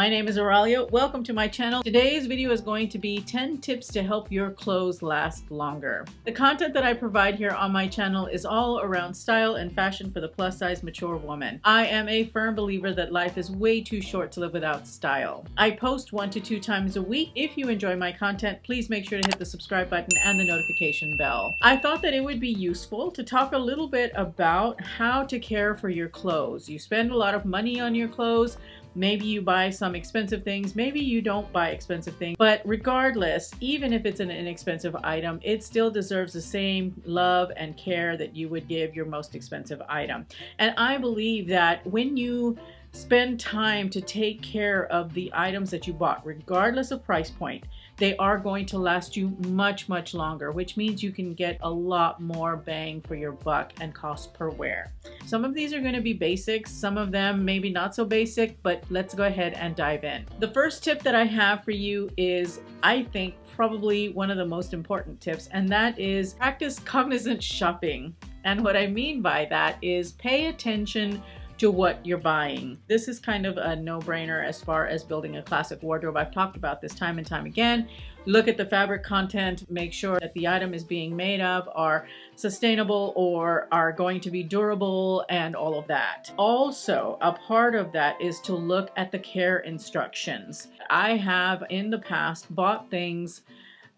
My name is Aurelia. Welcome to my channel. Today's video is going to be 10 tips to help your clothes last longer. The content that I provide here on my channel is all around style and fashion for the plus size mature woman. I am a firm believer that life is way too short to live without style. I post 1 to 2 times a week. If you enjoy my content, please make sure to hit the subscribe button and the notification bell. I thought that it would be useful to talk a little bit about how to care for your clothes. You spend a lot of money on your clothes. Maybe you buy some expensive things, maybe you don't buy expensive things, but regardless, even if it's an inexpensive item, it still deserves the same love and care that you would give your most expensive item. And I believe that when you spend time to take care of the items that you bought, regardless of price point, they are going to last you much, much longer, which means you can get a lot more bang for your buck and cost per wear. Some of these are going to be basics, some of them maybe not so basic, but let's go ahead and dive in. The first tip that I have for you is, I think, probably one of the most important tips, and that is practice cognizant shopping. And what I mean by that is pay attention to what you're buying. This is kind of a no-brainer as far as building a classic wardrobe. I've talked about this time and time again. Look at the fabric content, make sure that the item is being made of are sustainable or are going to be durable and all of that. Also, a part of that is to look at the care instructions. I have in the past bought things,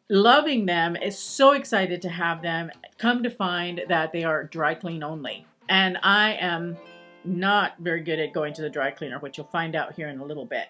loving them, is so excited to have them, come to find that they are dry clean only. And I am not very good at going to the dry cleaner, which you'll find out here in a little bit.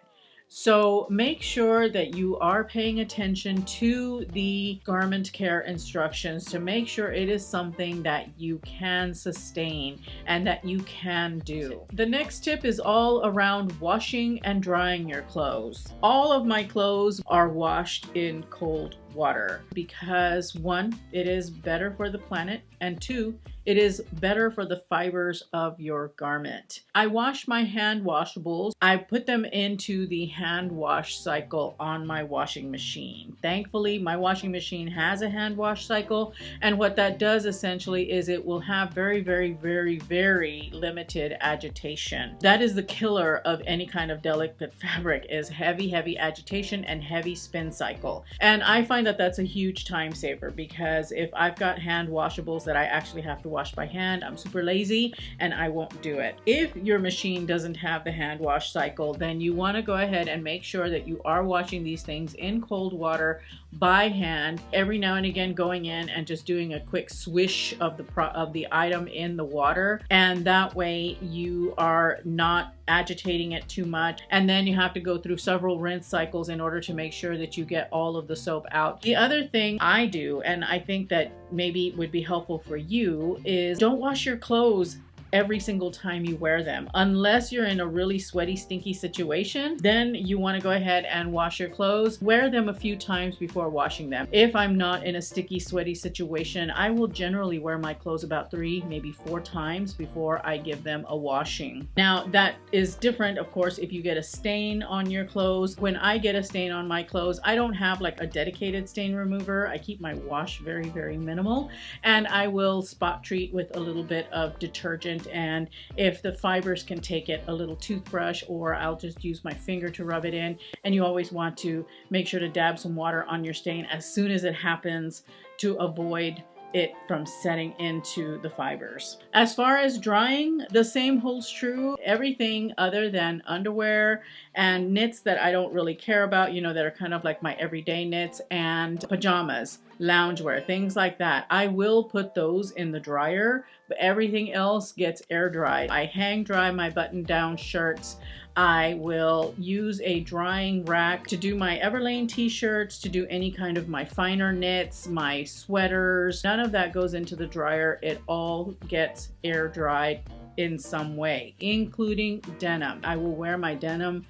So make sure that you are paying attention to the garment care instructions to make sure it is something that you can sustain and that you can do. The next tip is all around washing and drying your clothes. All of my clothes are washed in cold water because 1, it is better for the planet, and 2, it is better for the fibers of your garment. I wash my hand washables. I put them into the hand wash cycle on my washing machine. Thankfully, my washing machine has a hand wash cycle, and what that does essentially is it will have very, very, very, very limited agitation. That is the killer of any kind of delicate fabric, is heavy, heavy agitation and heavy spin cycle. And I find that that's a huge time saver, because if I've got hand washables that I actually have to wash by hand, I'm super lazy and I won't do it. If your machine doesn't have the hand wash cycle, then you want to go ahead and make sure that you are washing these things in cold water by hand, every now and again going in and just doing a quick swish of the item in the water, and that way you are not agitating it too much, and then you have to go through several rinse cycles in order to make sure that you get all of the soap out. The other thing I do, and I think that maybe would be helpful for you, is don't wash your clothes every single time you wear them. Unless you're in a really sweaty, stinky situation, then you want to go ahead and wash your clothes. Wear them a few times before washing them. If I'm not in a sticky, sweaty situation, I will generally wear my clothes about 3, maybe 4 times before I give them a washing. Now, that is different, of course, if you get a stain on your clothes. When I get a stain on my clothes, I don't have like a dedicated stain remover. I keep my wash very, very minimal, and I will spot treat with a little bit of detergent, and if the fibers can take it, a little toothbrush, or I'll just use my finger to rub it in. And you always want to make sure to dab some water on your stain as soon as it happens to avoid it from setting into the fibers. As far as drying, the same holds true. Everything other than underwear and knits that I don't really care about, you know, that are kind of like my everyday knits, and pajamas, loungewear, things like that, I will put those in the dryer, but everything else gets air dried. I hang dry my button down shirts. I will use a drying rack to do my Everlane t-shirts, to do any kind of my finer knits, my sweaters. None of that goes into the dryer. It all gets air dried in some way, including denim. I will wear my denim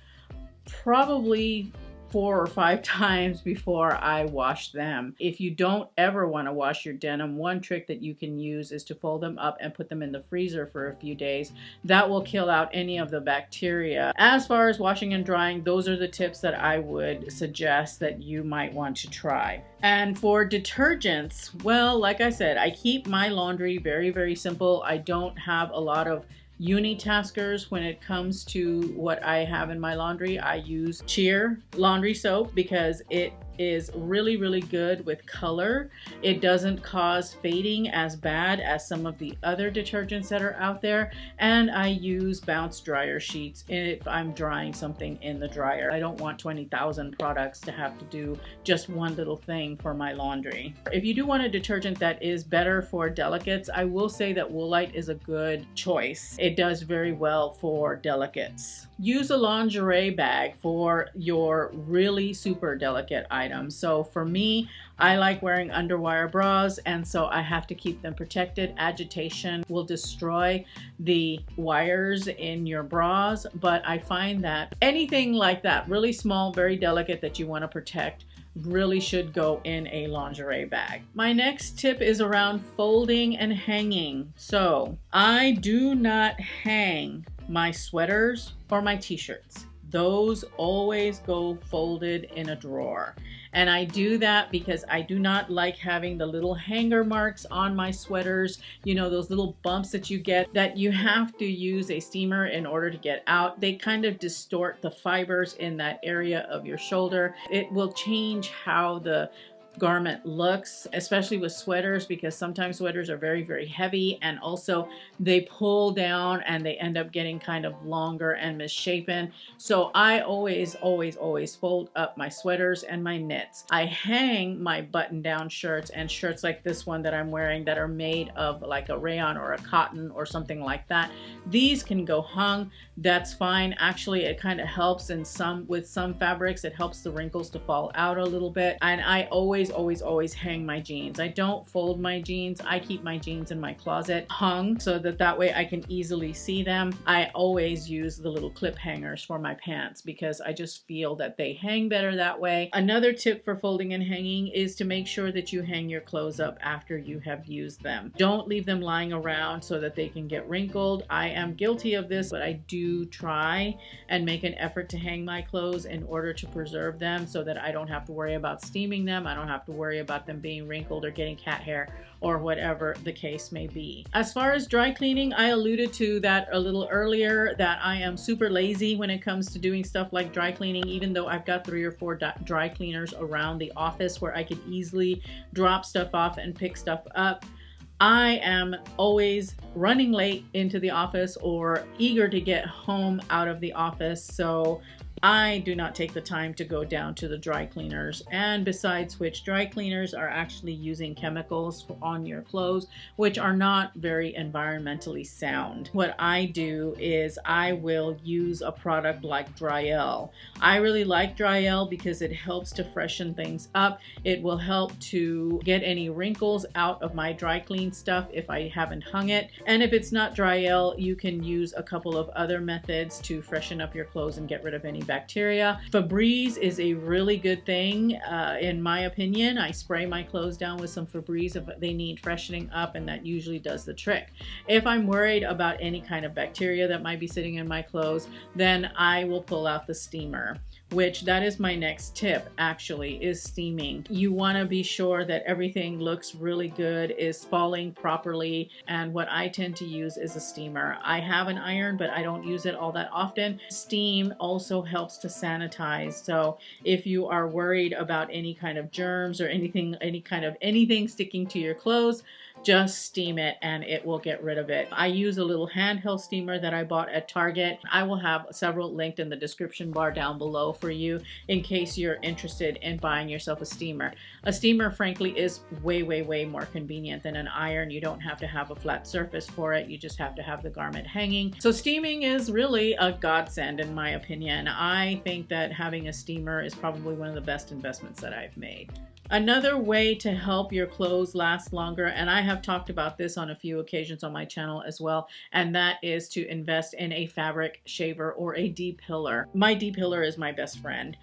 probably 4 or 5 times before I wash them. If you don't ever want to wash your denim, one trick that you can use is to fold them up and put them in the freezer for a few days. That will kill out any of the bacteria. As far as washing and drying, those are the tips that I would suggest that you might want to try. And for detergents, well, like I said, I keep my laundry very, very simple. I don't have a lot of unitaskers when it comes to what I have in my laundry. I use Cheer laundry soap because it is really, really good with color. It doesn't cause fading as bad as some of the other detergents that are out there. And I use Bounce dryer sheets if I'm drying something in the dryer. I don't want 20,000 products to have to do just one little thing for my laundry. If you do want a detergent that is better for delicates, I will say that Woolite is a good choice. It does very well for delicates. Use a lingerie bag for your really super delicate items. So for me, I like wearing underwire bras, and so I have to keep them protected. Agitation will destroy the wires in your bras, but I find that anything like that, really small, very delicate, that you want to protect, really should go in a lingerie bag. My next tip is around folding and hanging. So I do not hang my sweaters or my t-shirts. Those always go folded in a drawer. And I do that because I do not like having the little hanger marks on my sweaters. You know, those little bumps that you get that you have to use a steamer in order to get out. They kind of distort the fibers in that area of your shoulder. It will change how the garment looks, especially with sweaters, because sometimes sweaters are very, very heavy, and also they pull down and they end up getting kind of longer and misshapen. So I always fold up my sweaters and my knits. I hang my button down shirts and shirts like this one that I'm wearing that are made of like a rayon or a cotton or something like that. These can go hung. That's fine. Actually, it kind of helps with some fabrics. It helps the wrinkles to fall out a little bit. And I always hang my jeans. I don't fold my jeans. I keep my jeans in my closet hung so that way I can easily see them. I always use the little clip hangers for my pants because I just feel that they hang better that way. Another tip for folding and hanging is to make sure that you hang your clothes up after you have used them. Don't leave them lying around so that they can get wrinkled. I am guilty of this, but I do try and make an effort to hang my clothes in order to preserve them so that I don't have to worry about steaming them. I don't have to worry about them being wrinkled or getting cat hair or whatever the case may be. As far as dry cleaning, I alluded to that a little earlier, that I am super lazy when it comes to doing stuff like dry cleaning, even though I've got 3 or 4 dry cleaners around the office where I could easily drop stuff off and pick stuff up. I am always running late into the office or eager to get home out of the office, so I do not take the time to go down to the dry cleaners. And besides which, dry cleaners are actually using chemicals on your clothes, which are not very environmentally sound. What I do is I will use a product like Dryel. I really like Dryel because it helps to freshen things up. It will help to get any wrinkles out of my dry clean stuff if I haven't hung it. And if it's not Dryel, you can use a couple of other methods to freshen up your clothes and get rid of any bacteria. Febreze is a really good thing in my opinion. I spray my clothes down with some Febreze if they need freshening up, and that usually does the trick. If I'm worried about any kind of bacteria that might be sitting in my clothes, then I will pull out the steamer, which that is my next tip actually, is steaming. You want to be sure that everything looks really good, is falling properly, and what I tend to use is a steamer. I have an iron, but I don't use it all that often. Steam also helps to sanitize, so if you are worried about any kind of germs or anything sticking to your clothes, just steam it and it will get rid of it. I use a little handheld steamer that I bought at Target. I will have several linked in the description bar down below for you in case you're interested in buying yourself a steamer. A steamer, frankly, is way more convenient than an iron. You don't have to have a flat surface for it. You just have to have the garment hanging. So steaming is really a godsend in my opinion. I think that having a steamer is probably one of the best investments that I've made. Another way to help your clothes last longer, and I have talked about this on a few occasions on my channel as well, and that is to invest in a fabric shaver or a depiller. My depiller is my best friend.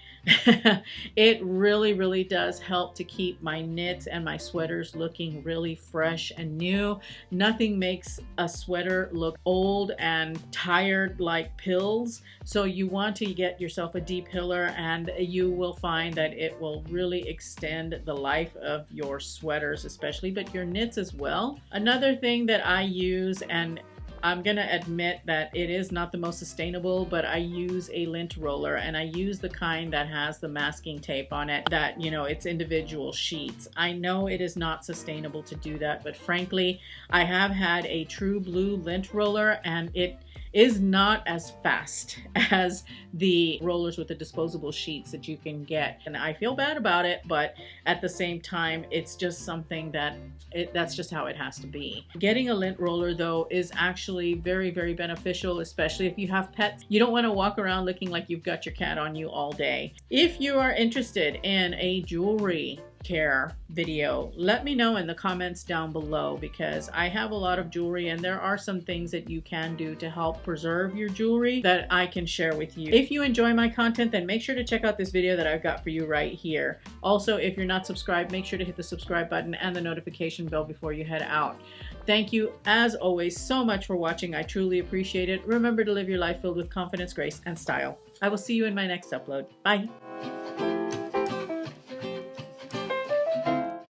It really does help to keep my knits and my sweaters looking really fresh and new. Nothing makes a sweater look old and tired like pills, so you want to get yourself a depiller and you will find that it will really extend the life of your sweaters especially, but your knits as well. Another thing that I use, and I'm gonna admit that it is not the most sustainable, but I use a lint roller, and I use the kind that has the masking tape on it, that, you know, it's individual sheets. I know it is not sustainable to do that, but frankly, I have had a True Blue lint roller, and it is not as fast as the rollers with the disposable sheets that you can get. And I feel bad about it, but at the same time, it's just something that that's just how it has to be. Getting a lint roller though is actually very, very beneficial, especially if you have pets. You don't want to walk around looking like you've got your cat on you all day. If you are interested in a jewelry care video, let me know in the comments down below, because I have a lot of jewelry and there are some things that you can do to help preserve your jewelry that I can share with you. If you enjoy my content, then make sure to check out this video that I've got for you right here. Also, if you're not subscribed, make sure to hit the subscribe button and the notification bell before you head out. Thank you, as always, so much for watching. I truly appreciate it. Remember to live your life filled with confidence, grace, and style. I will see you in my next upload. Bye.